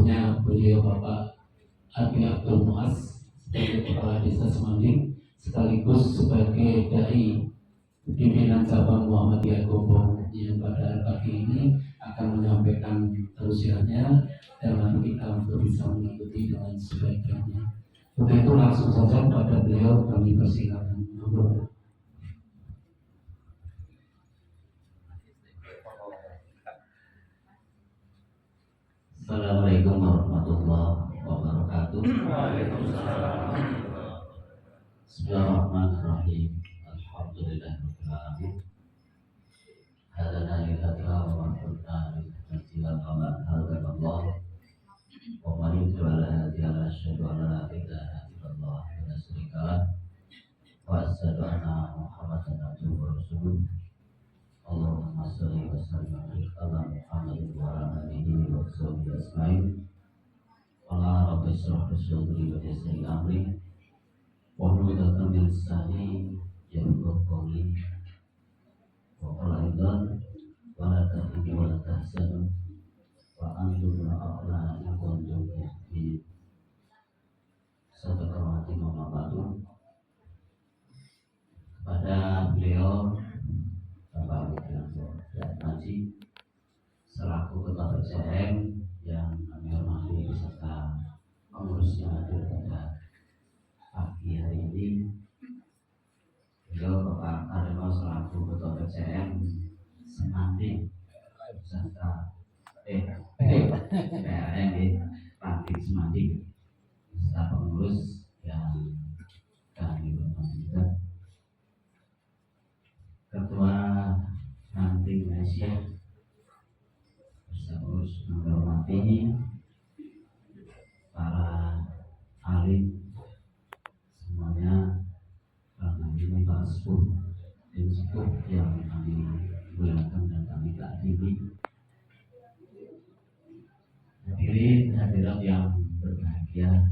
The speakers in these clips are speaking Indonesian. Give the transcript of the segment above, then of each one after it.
tentunya beliau Bapak Abi Abdul Muaz sebagai Kepala Desa Semanding sekaligus sebagai dai pimpinan cabang Muhammadiyah Gombong yang pada pagi ini akan menyampaikan tausiahnya dan nanti kita untuk bisa mengikuti dengan sebaik-baiknya. Untuk itu langsung saja pada beliau kami persilakan. Assalamualaikum warahmatullahi wabarakatuh. Bismillahirrahmanirrahim. Alhamdulillahirabbil alamin. Hadana lil haqqa wa kunna lil Allah. Wa man yudlil ala asyhadu an la ilaha illallah wa la syarika lah. Wa asyhadu anna Muhammadan abduhu wa rasuluh. Allahumma shalli wa sallim ala Muhammadin wa ala alihi wa sahbihi ajmain. Qala rabbi shrah li sadri wa yassir li amri wahlul 'uqdatam min lisani yafqahu qawli. Wa qala aidan wa la tahinu wa la tahzanu wa antum al-a'la in kuntum mu'minin. Sadaqallahu al-azim. Kepada beliau Bapak Widianto dan Haji selaku Ketua PCM yang kami hormati beserta pengurus yang hadir pada pagi hari ini, beliau Bapak Kareno selaku Ketua PCM Semanding beserta PRM Ranting Semanding beserta pengurus yang kami hormati juga, Ketua Ranting Malaysia bersama urus menghormati para alim semuanya, karena ini para sepuh dan sepuh yang kami muliakan dan kami taati. Hadirat yang berbahagia,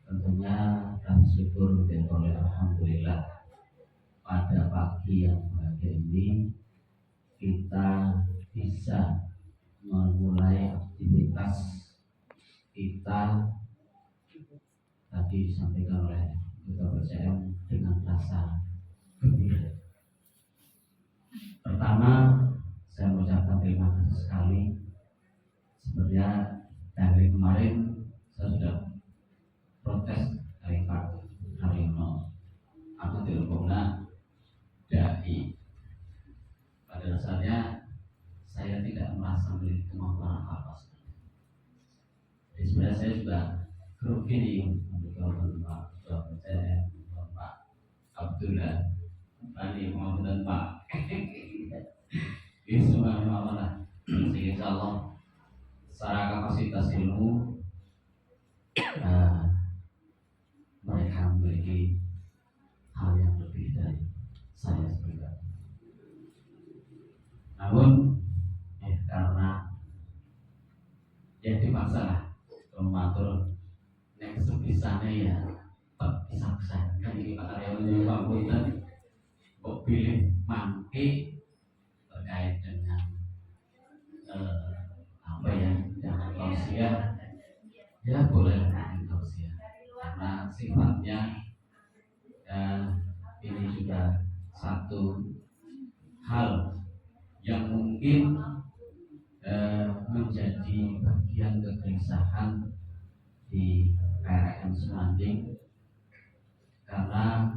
tentunya kami syukur dan alhamdulillah pada pagi yang bahagia ini kita bisa memulai aktivitas kita tadi disampaikan oleh Ketua PCM dengan rasa gembira. Pertama, saya mengucapkan terima kasih sekali. Sebenarnya dari kemarin saya sudah protes dari Pak Haryono, aku teleponnya dai. Pada dasarnya saya tidak merasa memiliki kemampuan apa-apa. Jadi sebenarnya saya juga grogi nih untuk Pak Ketua PCM, Pak Abdullah, Bani Muhammad Pak. Ini semuanya Allah. Sehingga insya Allah secara kapasitas ilmu mereka memiliki hal yang lebih dari saya pribadi. Namun karena ya dipaksa lah mengatur yang sebisanya ya bisa kan ini Pak Karyawan Pak Punten kok pilih mangke terkait dengan apa ya, jangan tausiah ya boleh tausiah karena sifatnya ini juga satu hal yang mungkin menjadi bagian kegelisahan di PRM Semanding, karena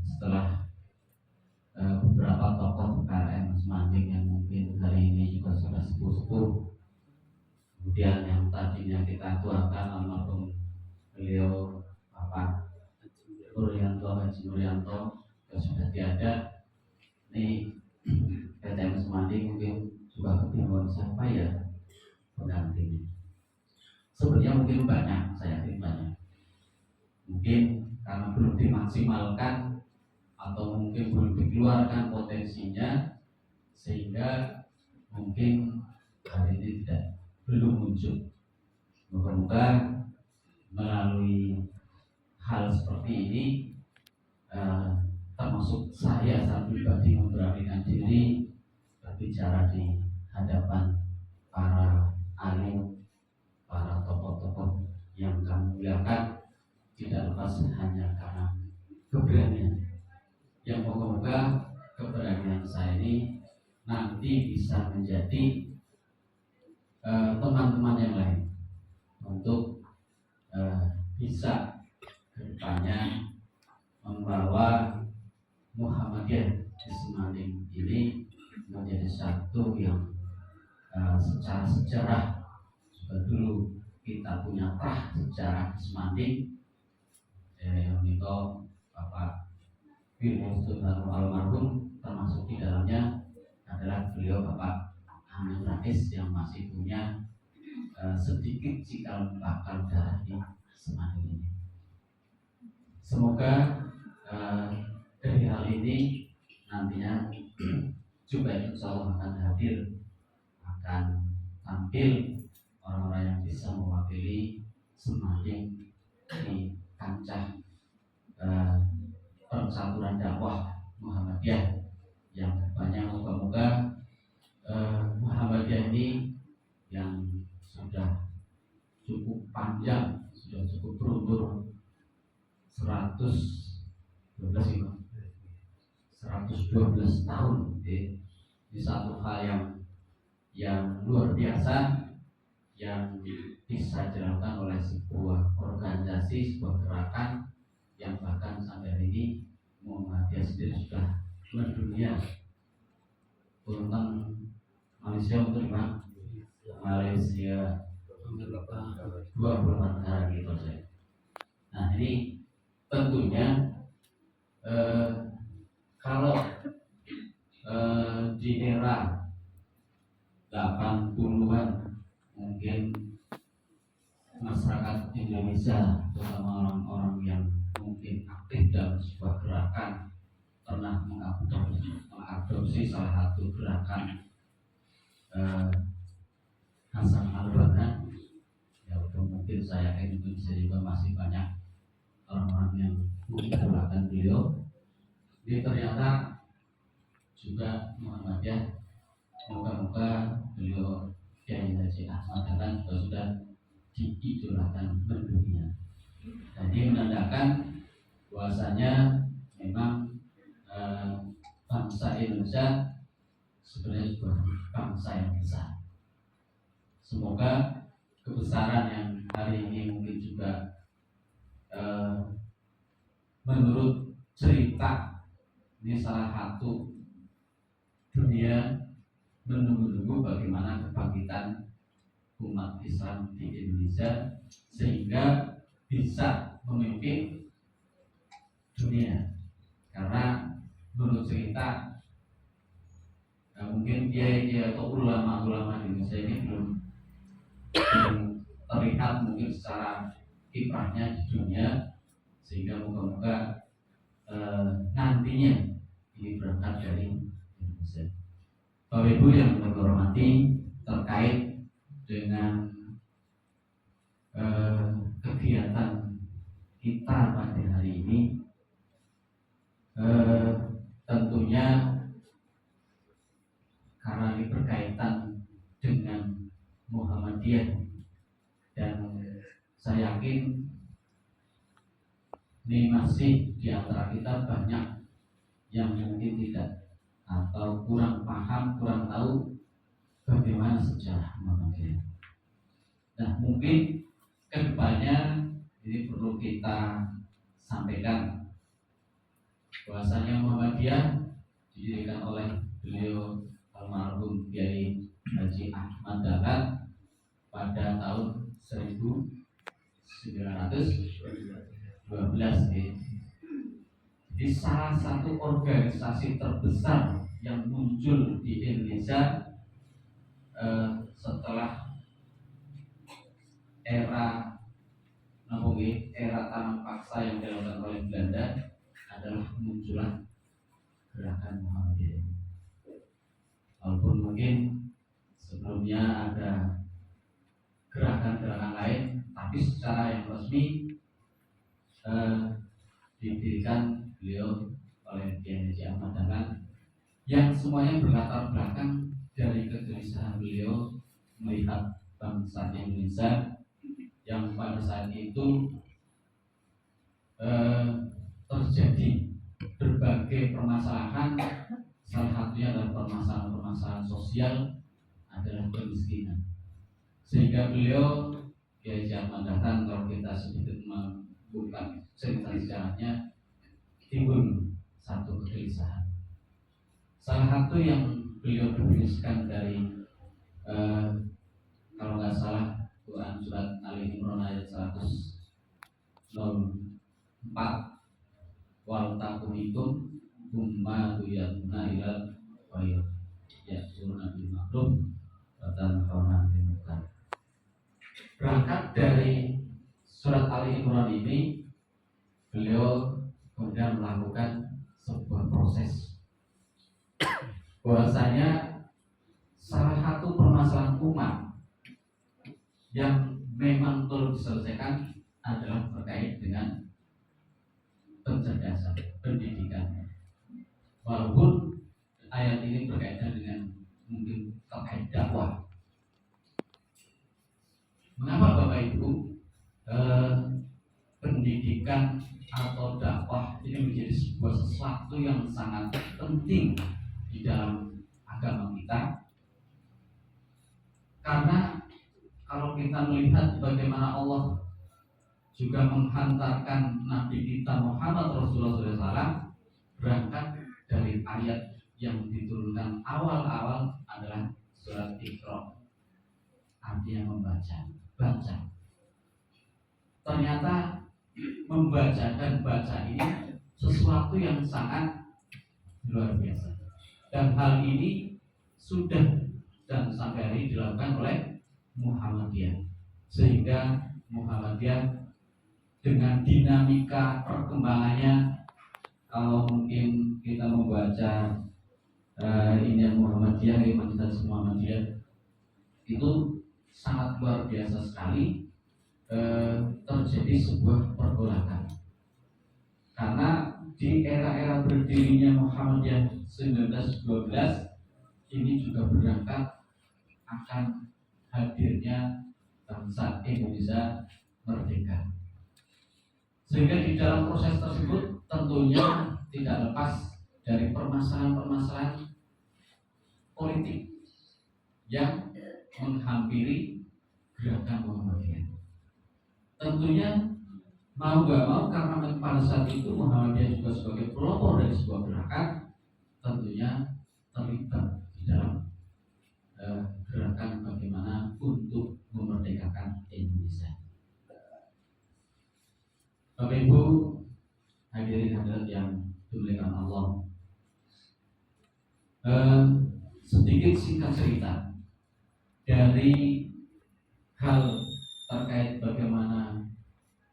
setelah beberapa tokoh PRM Semanding yang mungkin hari ini juga sudah sepuh-sepuh, kemudian yang tadinya kita tuakan almarhum beliau Bapak Haji Nuryanto sudah tiada. Ini PTM Semanding mungkin juga kebingungan siapa ya penggantinya. Sebenarnya mungkin banyak, saya yakin banyak. Mungkin karena belum dimaksimalkan atau mungkin belum dikeluarkan potensinya, sehingga mungkin hari ini belum muncul. Moga-moga melalui hal seperti ini, termasuk saya pribadi memberanikan diri berbicara di hadapan para nanti bisa menjadi teman-teman yang lain untuk bisa kedepannya membawa Muhammadiyah di Semanding ini menjadi satu yang secara sejarah juga dulu kita punya sejarah di Semanding yang itu Bapak William Sultan almarhum, termasuk di dalamnya adalah beliau Bapak Amin Rais yang masih punya sedikit cikal bakal darah di Semanding ini. Semoga dari hal ini nantinya juga insya Allah akan hadir, akan tampil orang-orang yang bisa mewakili Semanding di kancah persaturan dakwah Muhammadiyah yang kedepannya moga-moga Muhammadiyah ini yang sudah cukup panjang, sudah cukup berumur 112 tahun, ini satu hal yang luar biasa yang bisa dilakukan oleh sebuah organisasi, sebuah gerakan yang bahkan sampai hari ini Muhammadiyah sendiri sudah mendunia. Tentang Malaysia untuk Malaysia 28 negara gitu saya. Nah ini tentunya kalau di era 80-an mungkin masyarakat Indonesia, terutama orang-orang yang mungkin aktif dalam sebuah gerakan, pernah mengadopsi salah satu gerakan Hasan al-Banna. Ya mungkin saya yakin Indonesia juga masih banyak orang-orang yang mengidolakan beliau. Dia ternyata juga Muhammadiyah, moga-moga beliau Kiai Haji Ahmad Dahlan juga sudah diidolakan mendunia. Jadi menandakan bahwasanya memang bangsa Indonesia sebenarnya sebuah bangsa yang besar. Semoga kebesaran yang hari ini mungkin juga menurut cerita ini salah satu dunia menunggu-nunggu bagaimana kebangkitan umat Islam di Indonesia sehingga bisa memimpin dunia. Karena menurut cerita mungkin kiai atau ulama-ulama di Indonesia ini belum terlihat mungkin secara kiprahnya di dunia, sehingga moga-moga nantinya ini berangkat dari Indonesia. Bapak Ibu yang kami hormati, terkait dengan kegiatan kita pada hari ini, tentunya karena ini berkaitan dengan Muhammadiyah, dan saya yakin ini masih di antara kita banyak yang mungkin tidak atau kurang paham, kurang tahu bagaimana sejarah Muhammadiyah. Nah mungkin kedepannya ini perlu kita sampaikan bahwasanya Muhammadiyah didirikan oleh beliau almarhum Kiai Haji Ahmad Dahlan pada tahun 1912. Jadi salah satu organisasi terbesar yang muncul di Indonesia setelah era tanam paksa yang dilakukan oleh Belanda adalah munculnya gerakan Muhammadiyah. Walaupun mungkin sebelumnya ada gerakan-gerakan lain, tapi secara yang resmi didirikan beliau oleh Kiai Haji Ahmad Dahlan, yang semuanya berlatar belakang dari kegelisahan beliau melihat bangsa Indonesia yang pada saat itu terjadi berbagai permasalahan Salah satunya adalah permasalahan sosial, adalah kemiskinan. Sehingga beliau Kiai Zaman datang, kalau kita sedikit membuka cerita sejarahnya, timbul satu kegelisahan. Salah satu yang beliau tuliskan dari kalau nggak salah Quran surat Ali Imran ayat 104, wal takumikum umma tuyatuna ilal khair ya'muruna bil ma'ruf wa tanhauna 'anil munkar. Berangkat dari surat Ali Imran ini, beliau kemudian melakukan sebuah proses bahwasanya salah satu permasalahan umat yang memang perlu diselesaikan adalah terkait dengan pencerdasan, pendidikan. Walaupun ayat ini berkaitan dengan mungkin terkait dakwah. Mengapa Bapak Ibu pendidikan atau dakwah ini menjadi sebuah sesuatu yang sangat penting di dalam agama kita? Karena kalau kita melihat bagaimana Allah juga menghantarkan Nabi kita Muhammad Rasulullah SAW, berangkat dari ayat yang diturunkan awal-awal adalah surat Iqra, artinya membaca, baca. Ternyata membaca dan baca ini sesuatu yang sangat luar biasa, dan hal ini sudah dan sampai hari ini dilakukan oleh Muhammadiyah, sehingga Muhammadiyah dengan dinamika perkembangannya, kalau mungkin kita membaca ini Muhammadiyah, Imanisasi Muhammadiyah itu sangat luar biasa sekali, terjadi sebuah pergolakan. Karena di era-era berdirinya Muhammadiyah 1912 ini juga berangkat akan hadirnya bangsa Indonesia merdeka. Sehingga di dalam proses tersebut tentunya tidak lepas dari permasalahan-permasalahan politik yang menghampiri gerakan Muhammadiyah. Tentunya mau gak mau, karena pada saat itu Muhammadiyah juga sebagai pelopor dari sebuah gerakan, tentunya terlibat di dalam gerakan bagaimana untuk memerdekakan Indonesia. Bapak Ibu hadirin hadirat yang dimuliakan Allah, sedikit singkat cerita dari hal terkait bagaimana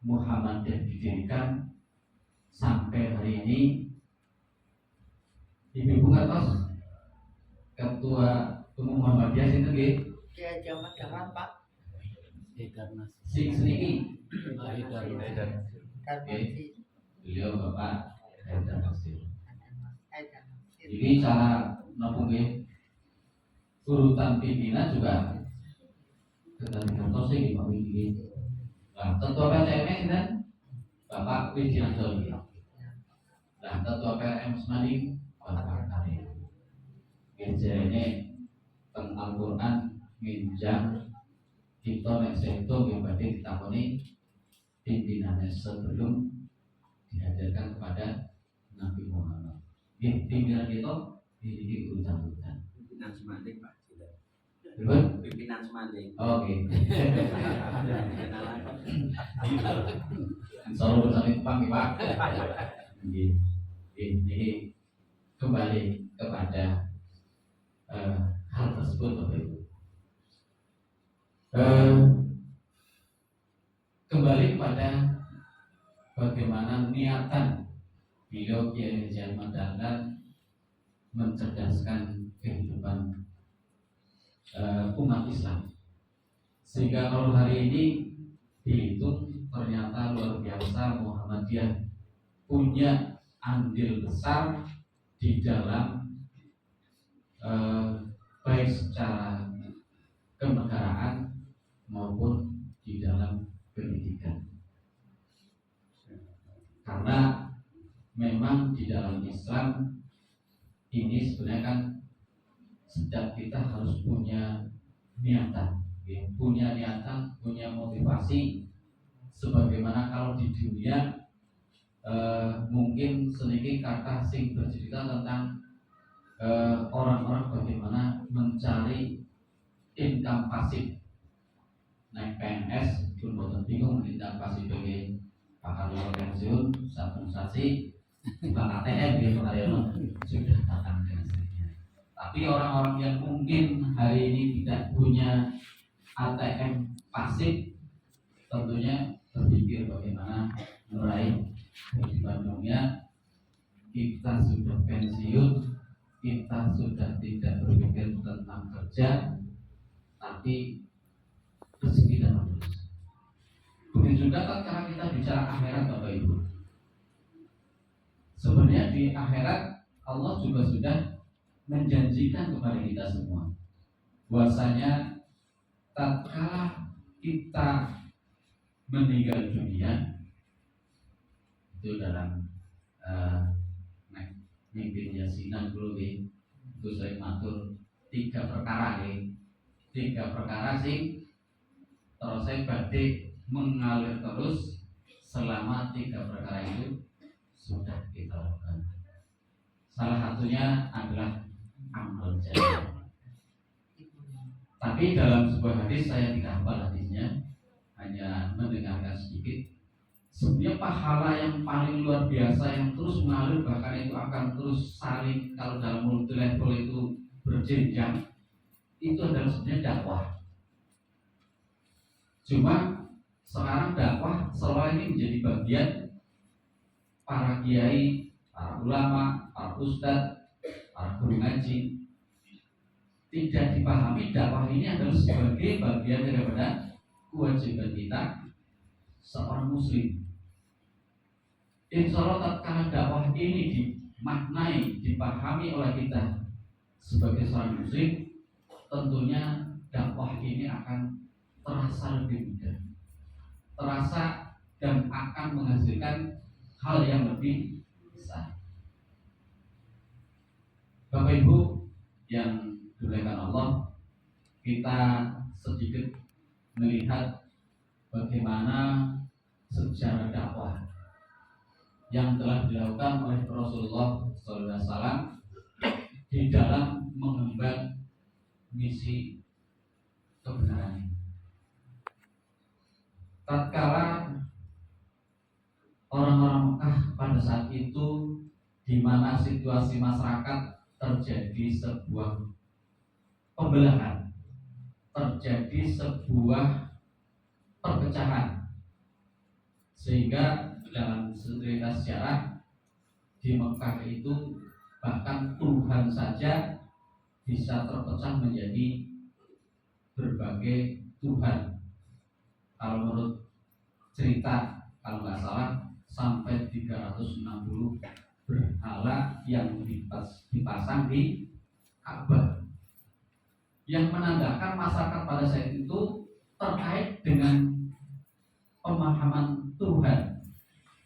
Muhammadiyah didirikan sampai hari ini. Ibu Katos, Ketua Umum Muhammadiyah sinten nggih? Ya zaman zaman Pak. Sing seniki. Beliau Bapak Haidar Nasir. Jadi cara napa nggih? Urutan pimpinan juga Ketua sing Pak Widi. Nah, Ketua PCMS dan Bapak Widianto. Nah, Ketua PRM Semarang Bapak Karim. Ini teng Al-Quran minjang kita nek seto yang badhe ditakoni pimpinannya sebelum dihadirkan kepada Nabi Muhammad. Pimpinan kita ini urutan-urutan. Pimpinan Semanding Pak. Betul? Pimpinan Semanding. Oke. Selalu bersama Pak, Pak. Ini kembali kepada hal tersebut, Bapak Ibu. Kembali kepada bagaimana niatan beliau Kiai Zaman Dahlan mencerdaskan kehidupan umat Islam, sehingga kalau hari ini dihitung ternyata luar biasa Muhammadiyah punya andil besar di dalam baik secara kenegaraan maupun di dalam pendidikan. Karena memang di dalam Islam ini ini sebenarnya kan setiap kita harus punya niatan, ya. Punya niatan, punya motivasi. Sebagaimana kalau di dunia mungkin sedikit kata sing bercerita tentang orang-orang bagaimana mencari income pasif. Naik PNS pun boten bingung income pasif bagi bakal luar pensiun saben sasi bukan ATM gitu karena sudah datang ke istrinya. Tapi orang-orang yang mungkin hari ini tidak punya ATM pasif tentunya berpikir bagaimana meraih kehidupan dunia. Kita sudah pensiun, kita sudah tidak berpikir tentang kerja, tapi rezeki dan terus. Begitu juga tatkala kita bicara akhirat, Bapak Ibu. Sebenarnya di akhirat Allah juga sudah menjanjikan kepada kita semua bahwasanya tatkala kita meninggal dunia itu dalam mimpi yasinan dulu itu saya matur 3 perkara sing terus saya badhe mengalir terus selama 3 perkara itu sudah kita lakukan. Salah satunya adalah amal jariah. Tapi dalam sebuah hadis, saya tidak hafal hadisnya, hanya mendengarkan sedikit. Sebenarnya pahala yang paling luar biasa yang terus mengalir, bahkan itu akan terus saling, kalau dalam multi level itu berjenjang, itu adalah sebenarnya dakwah. Cuma sekarang dakwah seolah ini menjadi bagian para kiai, para ulama, para ustadz, para guru ngaji. Tidak dipahami dakwah ini adalah sebagai bagian daripada kewajiban kita seorang muslim. Insya Allah tatkala dakwah ini dimaknai, dipahami oleh kita sebagai seorang muslim, tentunya dakwah ini akan terasa lebih mudah, terasa dan akan menghasilkan hal yang lebih besar. Bapak Ibu yang dimuliakan Allah, kita sedikit melihat bagaimana sejarah dakwah yang telah dilakukan oleh Rasulullah SAW di dalam mengemban misi kebenaran ini. Tatkala orang-orang Mekah pada saat itu, di mana situasi masyarakat terjadi sebuah pembelahan, terjadi sebuah perpecahan, sehingga dalam cerita sejarah di Mekah itu bahkan Tuhan saja bisa terpecah menjadi berbagai Tuhan. Kalau menurut cerita, kalau nggak salah sampai 360 berhala yang dipasang di Ka'bah, yang menandakan masyarakat pada saat itu terkait dengan pemahaman Tuhan,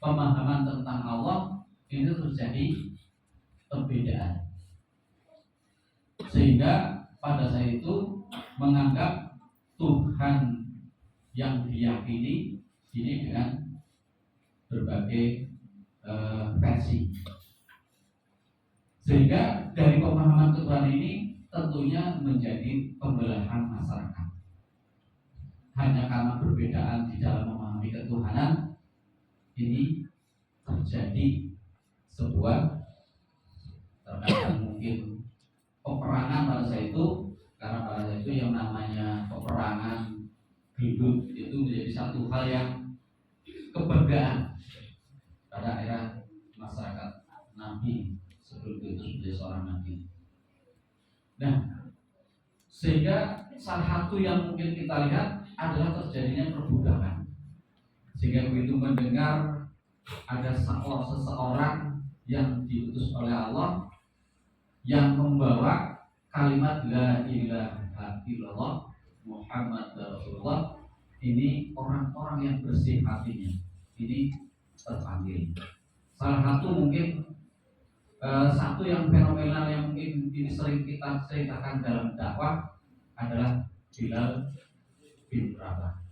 pemahaman tentang Allah ini terjadi perbedaan, sehingga pada saat itu menganggap Tuhan yang diyakini ini dengan berbagai versi, sehingga dari pemahaman Tuhan ini tentunya menjadi pembelahan masyarakat. Hanya karena perbedaan di dalam memahami ketuhanan ini terjadi sebuah terkadang mungkin peperangan pada saat itu, karena pada saat itu yang namanya peperangan hidup itu menjadi satu hal yang kebanggaan pada era masyarakat Nabi sebelum itu menjadi seorang Nabi. Nah, sehingga salah satu yang mungkin kita lihat adalah terjadinya perbudakan. Sehingga begitu mendengar ada seseorang yang diutus oleh Allah yang membawa kalimat la ilaha illallah Muhammad Rasulullah, ini orang-orang yang bersih hatinya ini terpanggil. Salah satu mungkin Satu yang fenomenal yang mungkin ini sering kita ceritakan dalam dakwah adalah Bilal bin Rabah.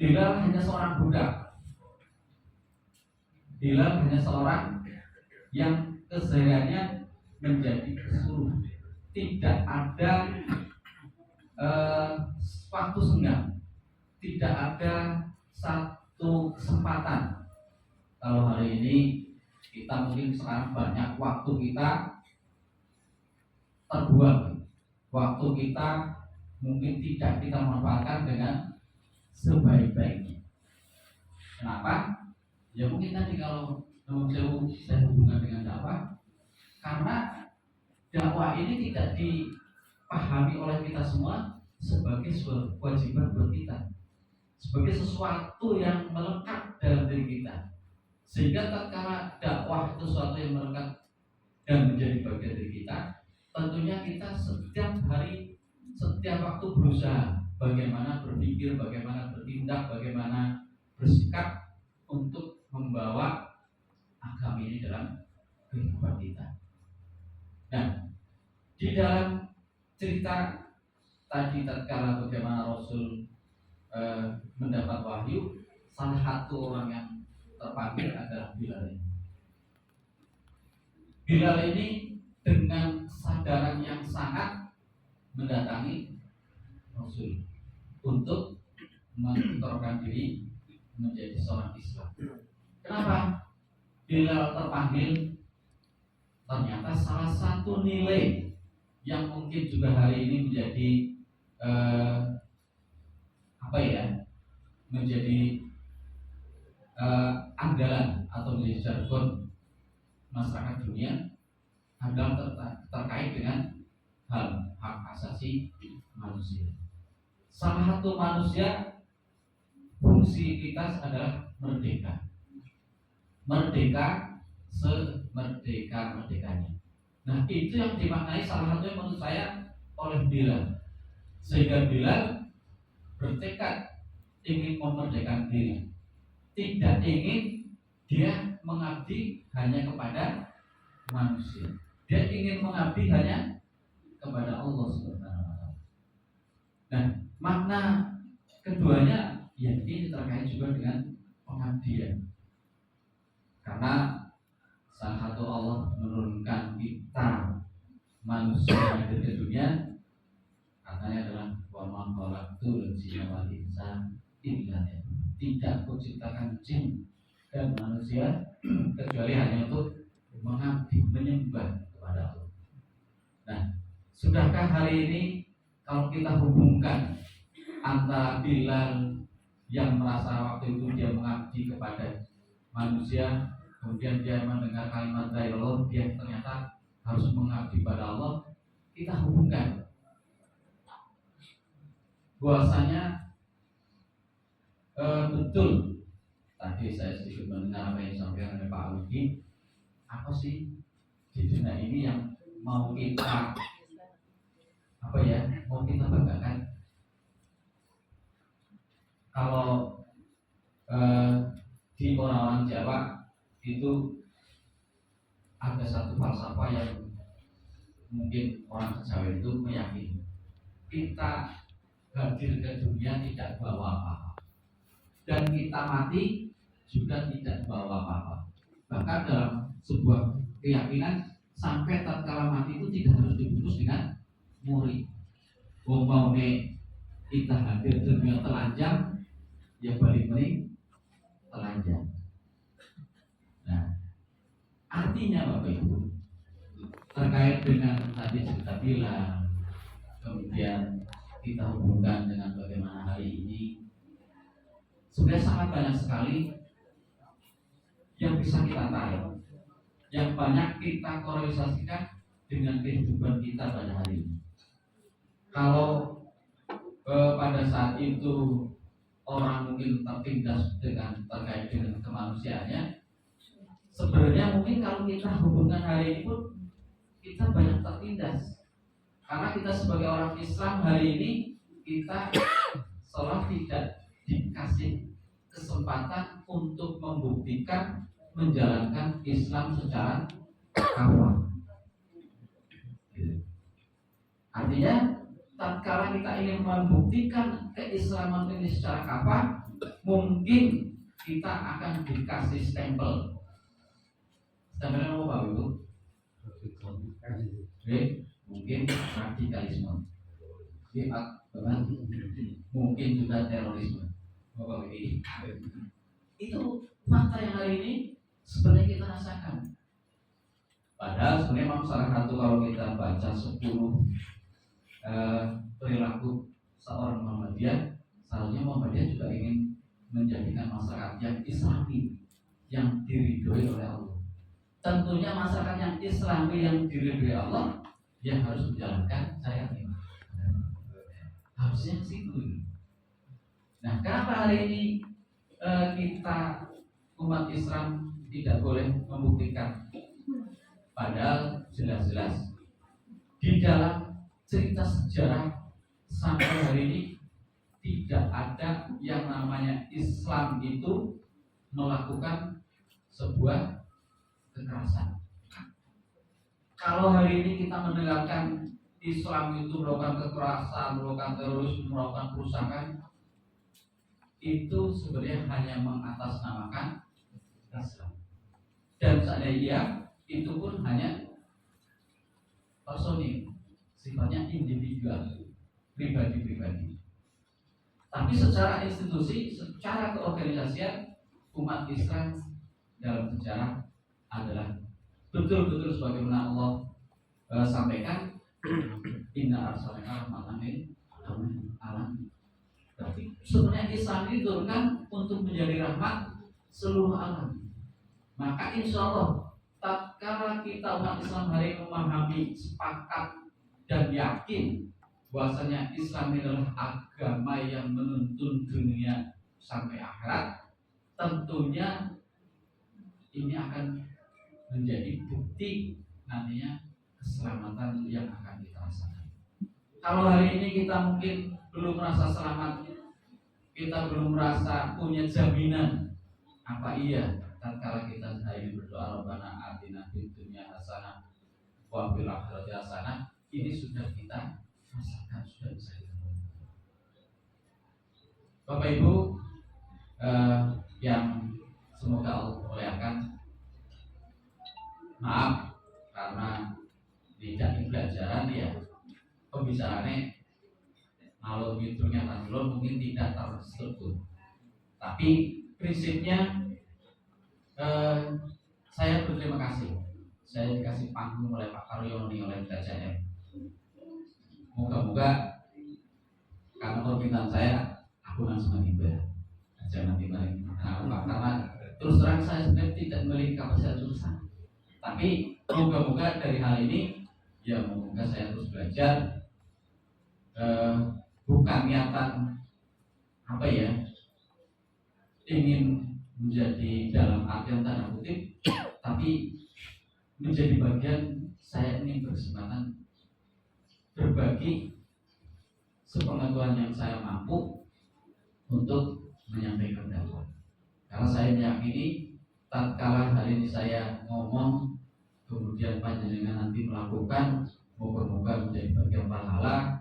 Bilal hanya seorang budak. Bilal hanya seorang yang kesehariannya menjadi pesuruh. Tidak ada waktu senggang, tidak ada satu kesempatan. Kalau hari ini kita mungkin sekarang banyak waktu kita terbuang, waktu kita mungkin tidak kita manfaatkan dengan sebaik-baiknya. Kenapa? Ya mungkin tadi kalau saya hubungan dengan dakwah, karena dakwah ini tidak dipahami oleh kita semua sebagai sebuah kewajiban buat kita, sebagai sesuatu yang melekat dalam diri kita. Sehingga tatkala dakwah itu sesuatu yang melekat dan menjadi bagian dari kita, tentunya kita setiap hari, setiap waktu berusaha bagaimana berpikir, bagaimana bertindak, bagaimana bersikap untuk membawa agama ini dalam kehidupan kita. Nah, di dalam cerita tadi tatkala bagaimana Rasul mendapat wahyu, salah satu orang yang terpanggil adalah Bilal ini. Bilal ini dengan kesadaran yang sangat mendatangi Rasul untuk menginkarkan diri menjadi seorang Islam. Kenapa Bilal terpanggil? Ternyata salah satu nilai yang mungkin juga hari ini menjadi menjadi andalan atau menjadi jargon masyarakat dunia adalah terkait dengan hal hak asasi manusia. Salah satu manusia, fungsi kita adalah merdeka, merdeka semerdeka-merdekanya. Nah, itu yang dimaknai salah satunya menurut saya oleh Bilal, sehingga Bilal bertekad ingin memerdekakan diri, tidak ingin dia mengabdi hanya kepada manusia, dia ingin mengabdi hanya kepada Allah Subhanahu wa Ta'ala. Nah, makna keduanya ya ini terkait juga dengan pengabdian, karena salah satu Allah menurunkan kita manusia hadir ke dunia, katanya adalah wa ma khalaqtul jinna wal insa illa liya'budun. Tidak kuciptakan jin dan manusia kecuali hanya untuk mengabdi, menyembah kepada Allah. Nah, sudahkah hari ini kalau kita hubungkan antara Bilal yang merasa waktu itu dia mengabdi kepada manusia, kemudian dia mendengar kalimat dari Allah, dia ternyata harus mengabdi pada Allah, kita hubungkan bahwasanya betul tadi saya sedikit mendengar apa yang disampaikan oleh Pak Widi, apa sih di dunia ini yang mau kita mau kita banggakan? Kalau di orang-orang Jawa itu ada satu falsafah yang mungkin orang Jawa itu meyakini kita hadir ke dunia tidak bawa apa-apa, dan kita mati juga tidak bawa apa-apa. Bahkan dalam sebuah keyakinan sampai tatkala mati itu tidak harus dibungkus dengan muri. Mau kita hadir ke dunia telanjang, ya balik mending telanjang. Nah, artinya Bapak Ibu terkait dengan tadi cerita Bilal, kemudian kita hubungkan dengan bagaimana hari ini sebenarnya sangat banyak sekali yang bisa kita tarik, yang banyak kita korelasikan dengan kehidupan kita pada hari ini. Kalau pada saat itu orang mungkin tertindas terkait dengan kemanusiaannya, sebenarnya mungkin kalau kita hubungkan hari ini pun kita banyak tertindas, karena kita sebagai orang Islam hari ini kita seolah tidak dikasih kesempatan untuk membuktikan menjalankan Islam secara kafah. Gitu. Artinya, tatkala kita ingin membuktikan keislaman ini secara kafah, mungkin kita akan dikasih stempel. Stempelnya apa itu? Mungkin radikalisme. Mungkin juga terorisme. Itu fakta yang hari ini sebenarnya kita rasakan. Padahal sebenarnya memang salah satu kalau kita baca 10 perilaku seorang Muhammadiyah, seharusnya Muhammadiyah juga ingin menjadikan masyarakat yang Islami, yang diridhoi oleh Allah. Tentunya masyarakat yang Islami yang diridhoi Allah yang harus menjalankan syariat ini. Harusnya situ. Nah, kenapa hari ini kita umat Islam tidak boleh membuktikan? Padahal jelas-jelas di dalam cerita sejarah sampai hari ini tidak ada yang namanya Islam itu melakukan sebuah kekerasan. Kalau hari ini kita mendengarkan Islam itu melakukan kekerasan, melakukan terorisme, melakukan perusakan, itu sebenarnya hanya mengatasnamakan Islam. Dan seandainya itu pun hanya personil, sifatnya individual, pribadi-pribadi. Tapi secara institusi, secara keorganisasian, umat Islam dalam sejarah adalah betul-betul sebagaimana Allah sampaikan, inna arsalnaka rahmatan lil alamin. Berarti sebenarnya Islam itu diturunkan untuk menjadi rahmat seluruh alam. Maka insya Allah tatkala kita umat Islam hari ini memahami, sepakat dan yakin bahwasanya Islam adalah agama yang menuntun dunia sampai akhirat, tentunya ini akan menjadi bukti nantinya keselamatan yang akan kita rasakan. Kalau hari ini kita mungkin belum merasa selamat, kita belum merasa punya jaminan, apa iya tatkala kita hari ini berdoa Rabbana atina fid dunya hasanah wa fil akhirati hasanah, ini sudah kita rasakan, sudah bisa kita lakukan. Bapak Ibu yang semoga Allah muliakan, maaf karena tidak pelajaran ya pembicaraannya kalau hitungnya tanggulun mungkin tidak terstruktur. Tapi prinsipnya saya berterima kasih. Saya dikasih panggung oleh Pak Karyoni, oleh DJM. Moga-moga karena permintaan saya, aku langsung menimba. Jangan tiba-tiba. Nah, karena terus terang saya sebenarnya tidak memiliki kapasitas jurusan. Tapi moga-moga dari hal ini, ya moga saya terus belajar. Bukan niatan apa ya, ingin menjadi dalam artian tanda kutip, tapi menjadi bagian saya ingin berkesempatan berbagi sepengetahuan yang saya mampu untuk menyampaikan dakwah. Karena saya meyakini tatkala hari ini saya ngomong kemudian panjenengan nanti melakukan, moga-moga menjadi bagian pahala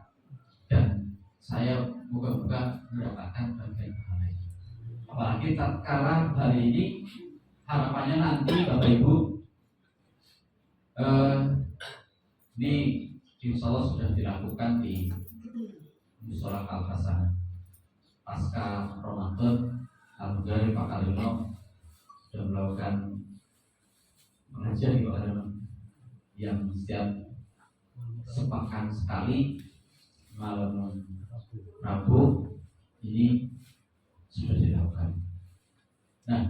dan saya moga-moga mendapatkan bagian pahala itu. Apalagi tatkala hari ini harapannya nanti Bapak Ibu ini insya Allah sudah dilakukan di Mushola Al-Hasanah pasca Ramadan. Alhamdulillah Pak Karino sudah melakukan pengajian di Pak Karino yang setiap sepekan sekali malam Rabu ini sudah dilakukan. Nah,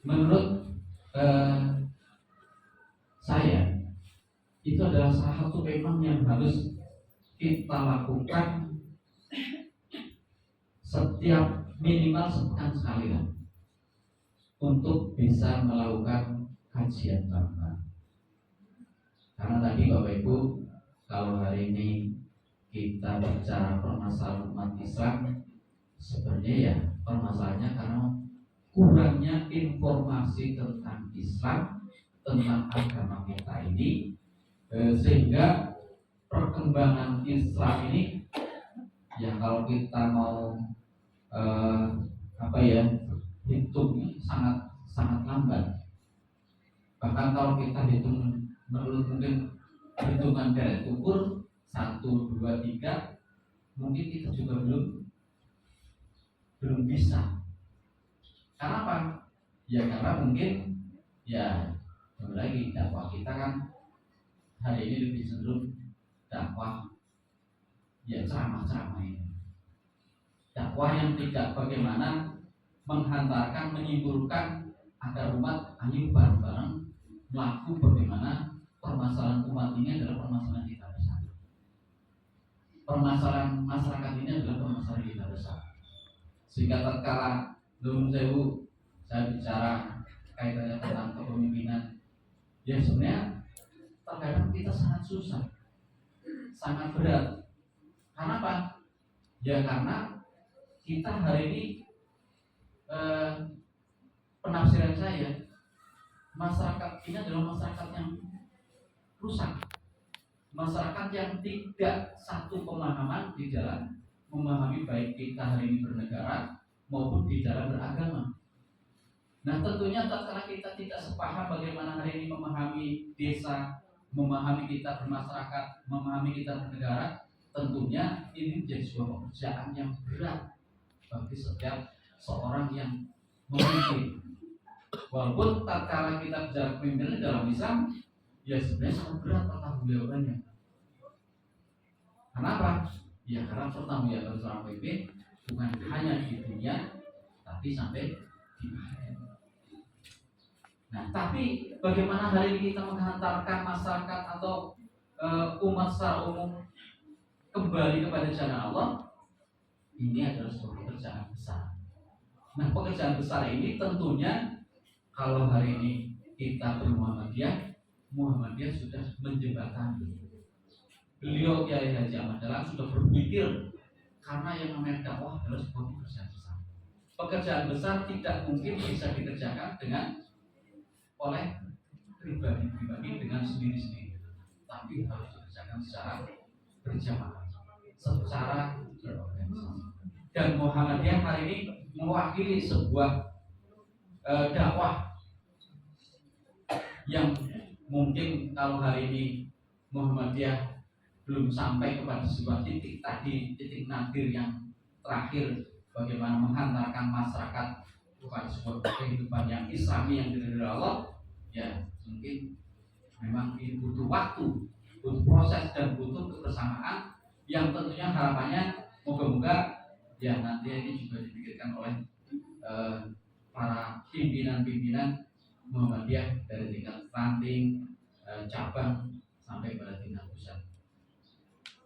menurut saya itu adalah salah satu memang yang harus kita lakukan setiap minimal sepekan sekali lah, untuk bisa melakukan kajian bareng. Karena tadi Bapak Ibu, kalau hari ini kita bicara permasalahan umat Islam, sebenarnya ya permasalahannya karena kurangnya informasi tentang Islam, tentang agama kita ini, sehingga perkembangan Islam ini ya kalau kita mau hitungnya sangat lambat. Bahkan kalau kita hitung menurut mungkin hitungan dari ukur 1, 2, 3, mungkin kita juga belum bisa. Karena apa? Ya karena mungkin ya lagi dakwah kita kan hari ini lebih cenderung dakwah ya ceramah-ceramah ini. Dakwah yang tidak bagaimana menghantarkan, menyimpulkan agar umat ayo bareng-bareng melakukan bagaimana permasalahan umat ini adalah permasalahan kita bersama. Permasalahan masyarakat ini adalah permasalahan kita bersama. Sehingga tatkala Nun Sewu saya bicara kaitannya tentang kepemimpinan, ya sebenarnya terkadang kita sangat susah, sangat berat. Karena apa? Ya karena kita hari ini penafsiran saya, masyarakat ini adalah masyarakat yang rusak, masyarakat yang tidak satu pemahaman di dalam memahami baik kita hari ini bernegara maupun di dalam beragama. Nah tentunya tatkala kita tidak sepaham bagaimana hari ini memahami desa, memahami kita bermasyarakat, memahami kita bernegara, tentunya ini menjadi sebuah pekerjaan yang berat bagi setiap seorang yang memimpin. Walaupun tatkala kita bicara kepemimpinan dalam Islam, ya sebenarnya sangat berat pertanggungjawabannya. Kenapa? Ya karena pertanggungjawaban seorang pemimpin bukan hanya di dunia, tapi sampai di akhirat. Nah, tapi bagaimana hari ini kita menghantarkan masyarakat atau umat secara umum kembali kepada jalan Allah? Ini adalah sebuah pekerjaan besar. Nah, pekerjaan besar ini tentunya kalau hari ini kita Muhammadiyah sudah menjembatani. Beliau Kiai Haji Ahmad Dahlan sudah berpikir karena yang namanya dakwah adalah sebuah pekerjaan besar. Pekerjaan besar tidak mungkin bisa dikerjakan oleh pribadi-pribadi dengan sendiri-sendiri, tapi harus dikerjakan secara berjamaah, secara berorganisasi. Dan Muhammadiyah hari ini mewakili sebuah dakwah yang mungkin kalau hari ini Muhammadiyah belum sampai kepada sebuah titik nadir yang terakhir, bagaimana menghantarkan masyarakat kepada sebuah kehidupan yang Islami yang diridhoi Allah, ya mungkin memang ini butuh waktu, butuh proses dan butuh kebersamaan yang tentunya harapannya moga-moga ya nanti ini juga dipikirkan oleh para pimpinan Muhammadiyah dari tingkat ranting, cabang sampai pada tingkat pusat.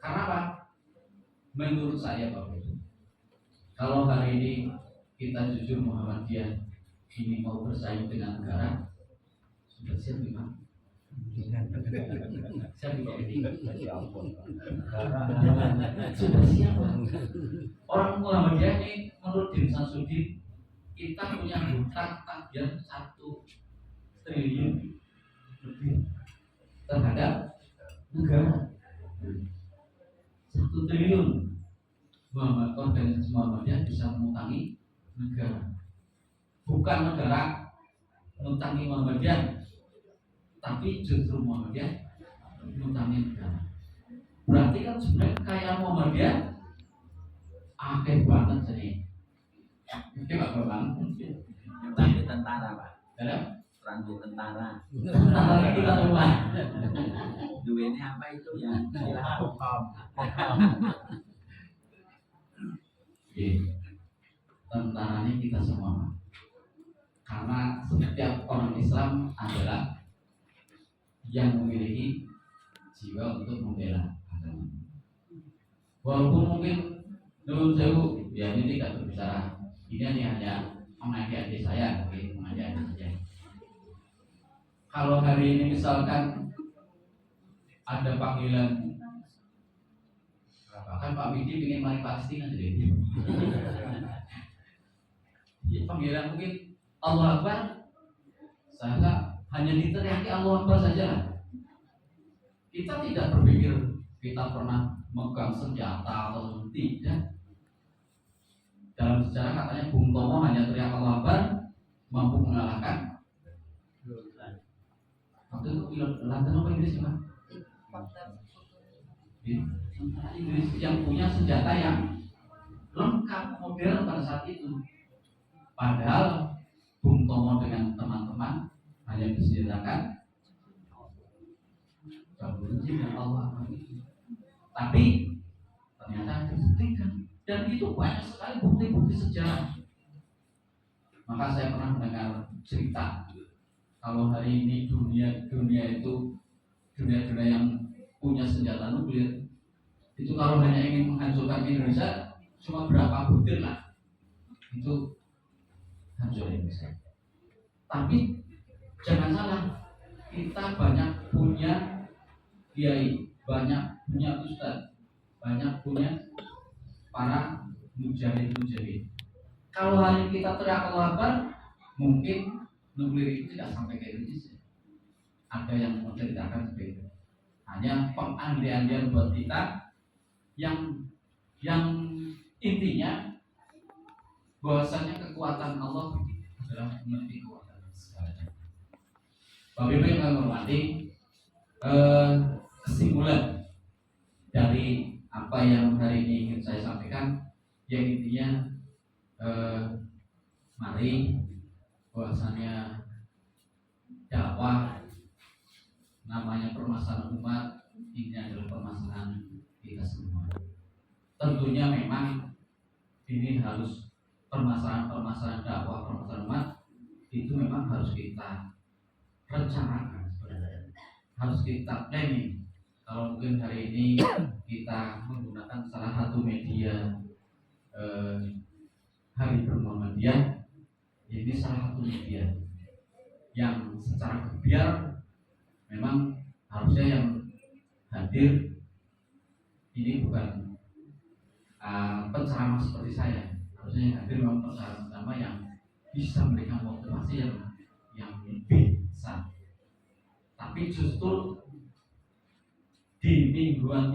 Karena apa? Menurut saya Bapak Ibu, kalau hari ini kita jujur Muhammadiyah ini mau bersaing dengan negara, sudah siap gimana? Siap sudah siap. Orang Muhammadiyah ini menurut Din Samsudin kita punya hutang tagihan 1 triliun lebih terhadap negara. 1 triliun organisasi Muhammadiyah bisa mengutangi negara. Bukan negara mengutangi Muhammadiyah, tapi justru Muhammadiyah mengutangi negara. Berarti kan sebenarnya kaya Muhammadiyah akeh banget jadi. Oke Pak Bambang. Transit tentara Pak. Ada? Transit tentara. Tentara kita rumah. Duitnya apa itu ya? Silahkan. Oke. Tentaranya kita semua. Karena setiap orang Islam adalah yang memiliki jiwa untuk membela agama. Walaupun mungkin Nun Sewu, ya ini tidak berbicara. Ini hanya mengaji-aji saya, mengaji-aji saja. Kalau hari ini misalkan ada panggilan, bahkan Pak Widi ingin mari Palestina jadi. Ya, panggilan mungkin Allah Akbar, saya hanya diteriaki Allah Akbar saja. Kita tidak berpikir kita pernah megang senjata atau tidak. Dalam sejarah katanya Bung Tomo hanya teriak Allah Akbar mampu mengalahkan waktu itu pilot London apa Inggris Pak? Tentara Inggris yang punya senjata yang lengkap modern pada saat itu. Padahal Bung Tomo dengan teman-teman hanya disenjatakan benci dengan Allah. Tapi ternyata dibuktikan, dan itu banyak sekali bukti-bukti sejarah. Maka saya pernah mendengar cerita kalau hari ini dunia itu dunia yang punya senjata nuklir itu kalau hanya ingin menghancurkan Indonesia cuma berapa butir lah itu hancur Indonesia. Tapi jangan salah, kita banyak punya kiai, banyak punya ustadz, banyak punya para mujahid. Kalau hari kita teriak Allah Akbar, mungkin nuklir itu tidak sampai ke Indonesia. Ada yang menceritakan seperti itu. Hanya pengandaian buat kita yang intinya bahwasanya kekuatan Allah adalah melebihi kekuatan segalanya. Bapak Ibu yang hormati, kesimpulan dari apa yang hari ini ingin saya sampaikan, yang intinya mari bahwasanya dakwah namanya permasalahan umat ini adalah permasalahan kita semua. Tentunya memang ini harus permasalahan dakwah, permasalahan umat itu memang harus kita rencanakan sebenarnya, harus kita planning. Kalau mungkin hari ini kita menggunakan salah satu media Hari Bermuhammadiyah, ini salah satu media yang secara kebiar memang harusnya yang hadir ini bukan penceramah seperti saya. Harusnya yang hadir memang penceramah yang bisa memberikan motivasi yang lebih besar. Tapi justru di mingguan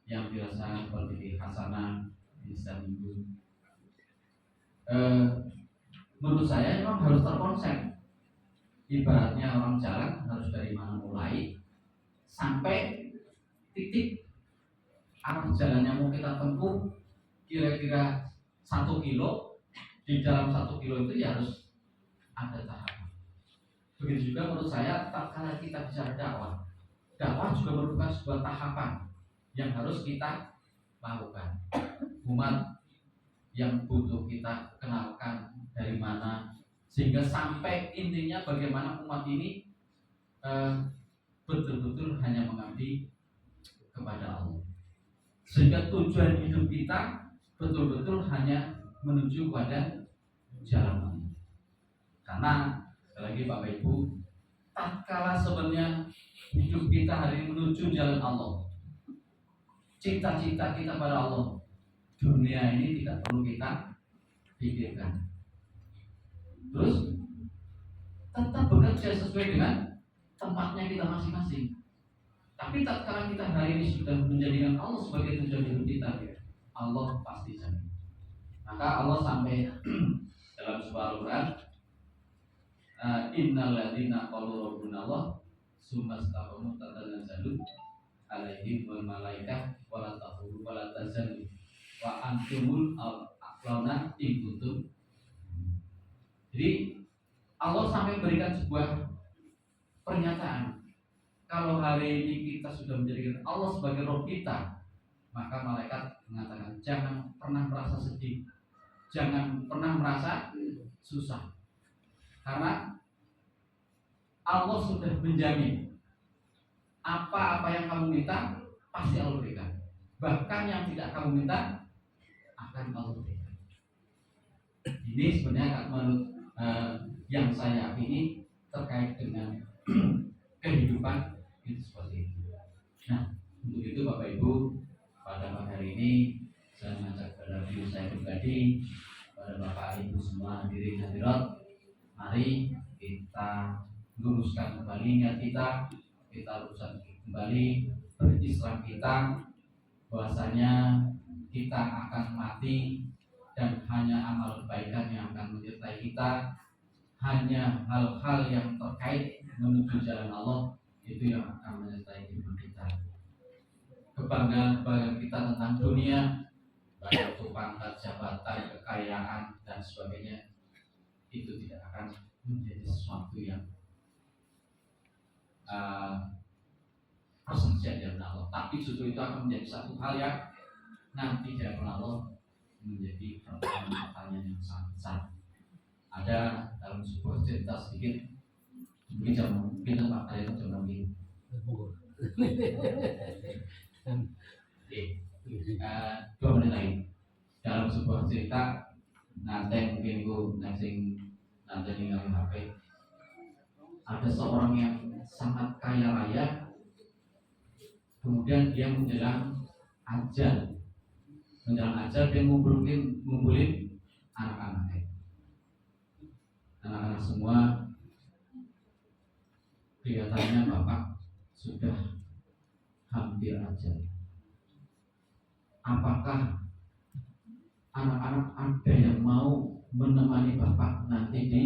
yang biasa seperti di Hasanah, di Minggu, menurut saya memang harus terkonsep. Ibaratnya orang jalan harus dari mana mulai sampai titik arah jalannya mau kita tempuh kira-kira 1 kilo. Di dalam 1 kilo itu ya harus ada tahapan. Begitu juga menurut saya tatkala kita bicara dakwah juga merupakan sebuah tahapan yang harus kita lakukan. Umat yang butuh kita kenalkan dari mana, sehingga sampai intinya bagaimana umat ini betul-betul hanya mengabdi kepada Allah, sehingga tujuan hidup kita betul-betul hanya menuju pada jalan Allah. Karena sekali lagi Bapak Ibu, tatkala sebenarnya hidup kita hari ini menuju jalan Allah, cita-cita kita pada Allah, dunia ini tidak perlu kita pikirkan. Terus tetap bekerja sesuai dengan tempatnya kita masing-masing. Tapi tatkala kita hari ini sudah menjadikan Allah sebagai tujuan hidup kita, Allah pasti jamin. Maka Allah sampai dalam sebuah Al-Quran, innal ladzina qalu rabbuna Allah tsumma istaqamu tatanazzalu alaihim wal malaikah wala tahuru wala tazallu wa antumul aqlauna in kuntum. Jadi Allah sampai berikan sebuah pernyataan, kalau hari ini kita sudah menjadikan Allah sebagai Rob kita, maka malaikat mengatakan jangan pernah merasa sedih, jangan pernah merasa susah, karena Allah sudah menjamin apa-apa yang kamu minta pasti Allah berikan. Bahkan yang tidak kamu minta akan Allah berikan. Ini sebenarnya menurut yang saya yakini terkait dengan kehidupan itu seperti itu. Nah, untuk itu Bapak Ibu, pada pagi hari ini saya mengajak kepada diri saya pribadi, pada Bapak Ibu semua hadirin hadirat, Mari kita luruskan kembali niat kita luruskan kembali berislam kita, bahwasanya kita akan mati dan hanya amal kebaikan yang akan menyertai kita, hanya hal-hal yang terkait menuju jalan Allah itu yang akan menyertai hidup kita. Kebanggaan kita tentang dunia, baik itu pangkat, jabatan, kekayaan dan sebagainya, itu tidak akan menjadi sesuatu yang persensian dari Allah, tapi justru itu akan menjadi satu hal yang nanti dari Allah menjadi pertanyaan yang sangat besar. Ada dalam sebuah cerita sedikit, mungkin tempat kalian jam 6 ini. Dua menit lagi. Dalam sebuah cerita, nanti mungkin nanti ninggalin HP. Ada seorang yang sangat kaya raya, kemudian dia menjelang ajal dia ngumpulin anak-anaknya. Anak-anak semua kelihatannya bapak sudah hampir ajal. Apakah anak-anak ada yang mau menemani bapak nanti di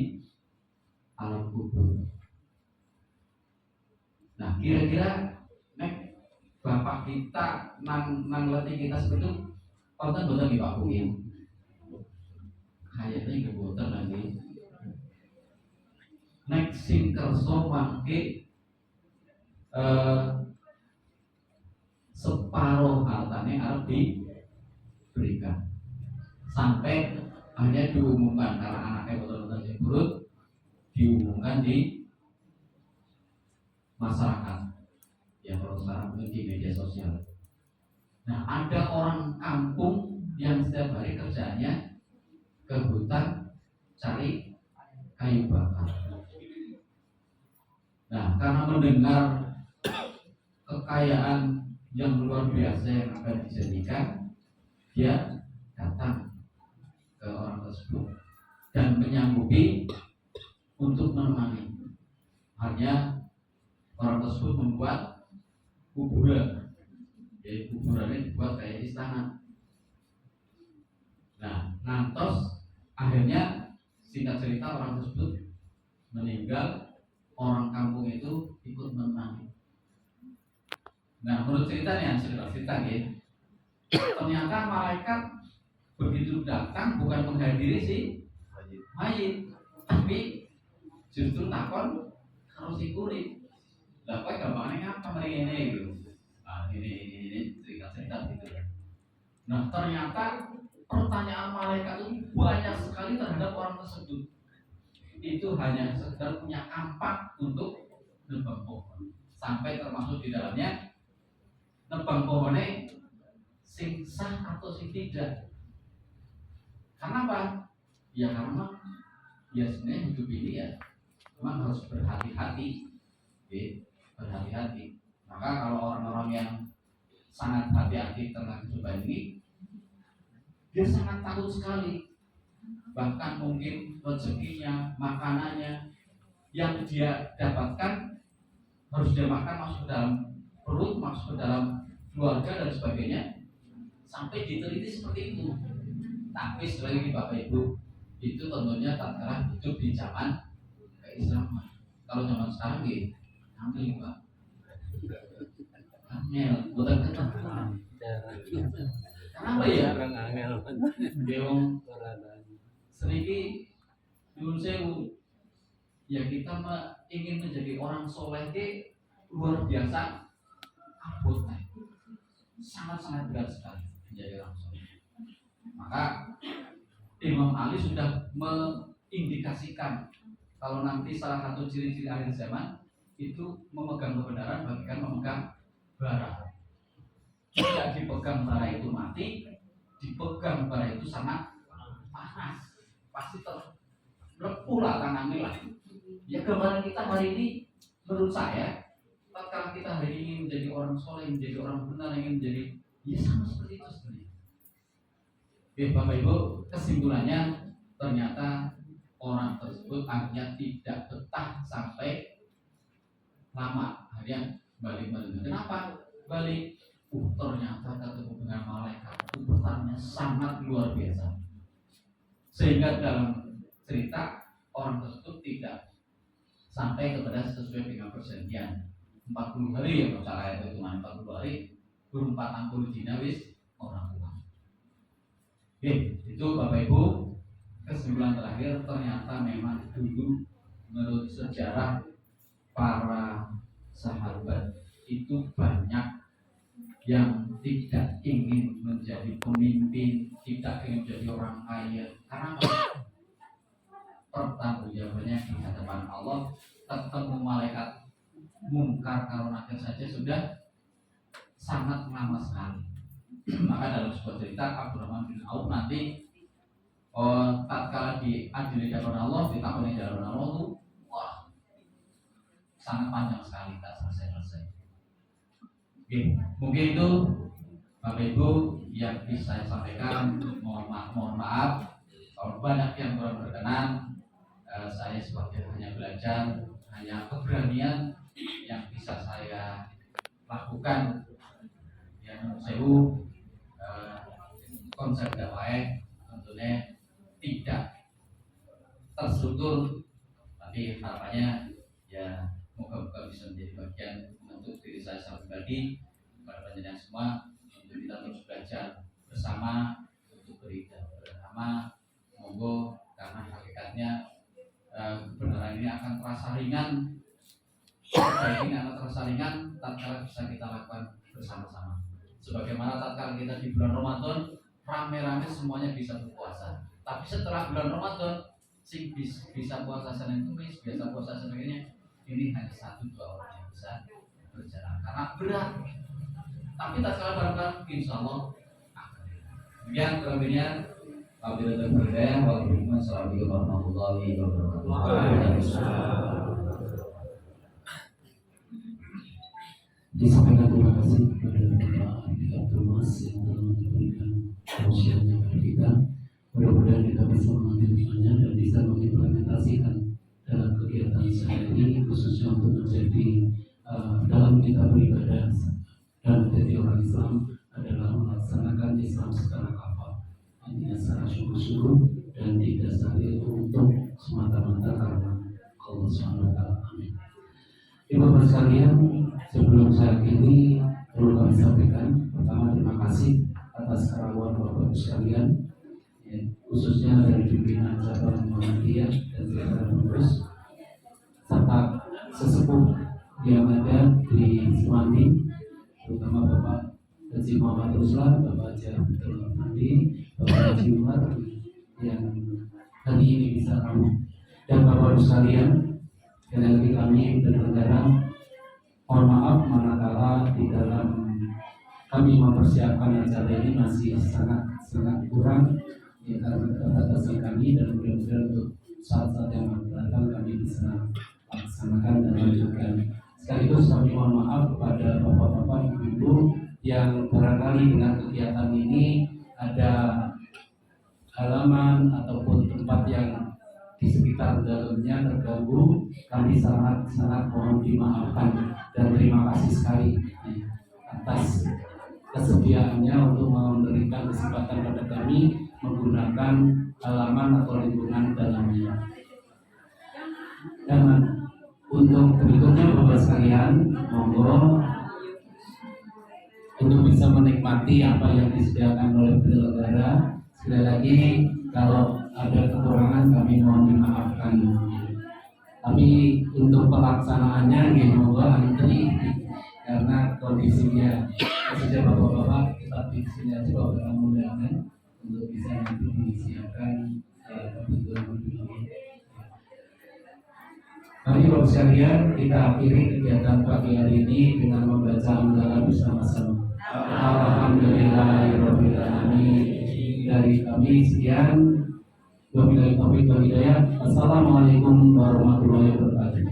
alam kubur? Nah, kira-kira bapak kita nang latih kita seperti konten boten di Pak Bukin. Kayaknya nggak boten lagi. Nek sing kerso mangke separuh hartanya harus diberikan. Sampai hanya diumumkan karena anaknya betul-betul buruk, diumumkan di masyarakat. Ya kalau sekarang mungkin di media sosial. Nah, ada orang kampung yang setiap hari kerjanya ke hutan cari kayu bakar. Nah, karena mendengar kekayaan yang luar biasa yang akan dijadikan, dia datang ke orang tersebut dan menyanggupi untuk menemani. Hanya orang tersebut membuat kuburan, jadi kuburannya dibuat kayak istana. Nah, ngantos akhirnya singkat cerita orang tersebut meninggal, orang kampung itu ikut menemani. Nah, menurut ceritanya cerita ya, ternyata malaikat begitu datang bukan menghadiri si mayit, tapi justru takon harus ikuri. Lah kok gampangnya ngapa mrene gitu. Nah, ini cerita gitu ya. Nah, ternyata pertanyaan malaikat itu banyak sekali terhadap orang tersebut. Itu hanya sekedar punya kampak untuk nebang pohon. Sampai termasuk di dalamnya nebang pohonnya sing sah atau sing tidak. Kenapa? Ya karena ya sebenarnya hidup ini ya memang harus berhati-hati. Berhati-hati. Maka kalau orang-orang yang sangat hati-hati tentang kehidupan ini, dia sangat takut sekali. Bahkan mungkin rezekinya, makanannya yang dia dapatkan harus dia makan masuk ke dalam perut, masuk ke dalam keluarga dan sebagainya, sampai diteliti seperti itu. Tapi sekali lagi Bapak Ibu, itu tentunya tak kalah hidup di zaman keislaman. Kalau zaman sekarang gitu, ambil Pak. Angel, bukan ketemu. Kenapa ya? Deong sedikit nyun sewu. Ya kita ingin menjadi orang soleh ke luar biasa, abot sangat-sangat berat sekali menjadi orang soleh. Maka Imam Ali sudah mengindikasikan kalau nanti salah satu ciri-ciri akhir zaman itu memegang kebenaran bagikan memegang bara. Tidak dipegang bara itu mati, dipegang bara itu sangat panas, pasti terlepuh lah tangannya lah. Ya gambaran kita hari ini menurut saya, tatkala kita hari ini menjadi orang soleh, menjadi orang benar, ingin menjadi ya sama seperti itu sebenarnya. Bapak Ibu, kesimpulannya ternyata orang tersebut akhirnya tidak betah sampai lama, akhirnya balik. Kenapa balik? Ternyata ketemu dengan malaikat itu bertanya sangat luar biasa, sehingga dalam cerita orang tersebut tidak sampai kepada sesuai dengan perjanjian 40 hari ya, kalau salah itu cuma 40 hari belum 40 dinawis orang tua. Oke, itu Bapak Ibu kesimpulan terakhir, ternyata memang dulu menurut sejarah para sahabat itu banyak yang tidak ingin menjadi pemimpin, tidak ingin menjadi orang kaya. Karena pertanggungjawabannya di hadapan Allah, ketemu malaikat mungkar kalau nakir saja sudah sangat lama sekali. Maka dalam sebuah cerita Abdurrahman bin Auf nanti tatkala diadili di hadapan Allah, ditakoni di hadapan Allah itu wah sangat panjang sekali, tak selesai. Oke, mungkin itu Bapak Ibu yang bisa saya sampaikan. Mohon maaf kalau banyak yang kurang berkenan. Saya sebagai hanya belajar, hanya keberanian yang bisa saya lakukan. Yang saya konsep dakwah tentunya tidak terstruktur, tapi harapannya ya moga-moga bisa menjadi bagian untuk diri saya pribadi, kepada panjenengan semua, untuk kita terus belajar bersama untuk bersama. Monggo, karena hakikatnya kebenaran ini akan terasa ringan, tatkala bisa kita lakukan bersama-sama. Sebagaimana tatkala kita di bulan Ramadan rame-rame semuanya bisa berpuasa, tapi setelah bulan Ramadan sing bisa puasa Senin Kamis, biasa puasa sebagainya, ini hanya 1-2 orang yang bisa berjalan karena berat. Tapi tak salah barangkali insya Allah akan. Demikian kelebihnya. Wabillahi taufiq wal hidayah. Assalamualaikum warahmatullahi wabarakatuh. Disampaikan terima kasih kepada Bapak Abdul Mas yang telah memberikan tausiahnya kepada kita. Mudah-mudahan kita bisa mengambil hikmahnya dan bisa mengimplementasikan dalam kegiatan sehari-hari, khususnya untuk menjadi dalam kita beribadah dan menjadi orang Islam adalah melaksanakan Islam secara kafah, hanya secara syukur-syukur dan tidak sekali untuk semata-mata karena Allah SWT. Amin. Ibu-ibu sekalian, sebelum saya akhiri perlu kami sampaikan, pertama terima kasih atas kerawan Bapak Ibu sekalian, khususnya dari pimpinan cabang Muhammadiyah dan jajaran pengurus serta sesepuh yang ada di Semanding, terutama Bapak Haji Muhammad Ruslan, Bapak Haji Abdul Mandi, Bapak Haji Umar yang hari ini bisa ramah, dan Bapak Ibu sekalian, sekali lagi kami penyelenggara mohon maaf manakala di dalam kami mempersiapkan acara ini masih sangat kurang ya, karena keterbatasan kami, dan mudah-mudahan untuk saat-saat yang akan datang kami bisa laksanakan dan lanjutkan. Sekaligus kami mohon maaf kepada bapak-bapak, ibu-ibu yang barangkali dengan kegiatan ini ada halaman ataupun tempat yang di sekitar dalamnya terganggu. Kami sangat mohon dimaafkan dan terima kasih sekali atas kesediaannya untuk memberikan kesempatan pada kami menggunakan halaman atau lingkungan dalamnya. Dan untuk berikutnya Bapak sekalian, monggo untuk bisa menikmati apa yang disediakan oleh penyelenggara. Sekali lagi, kalau ada kekurangan kami mohon dimaafkan. Tapi untuk pelaksanaannya monggo antri karena kondisinya sejak bapak-bapak kita di sini aja bapak undangan untuk bisa nanti disiapkan kebutuhan. Mari Bapak sekalian, kita akhiri kegiatan pagi hari ini dengan membaca hamdalah bersama-sama. Alhamdulillahirabbil alamin. Dari kami sekian. Wabillahi taufiq wal hidayah. Assalamualaikum warahmatullahi wabarakatuh.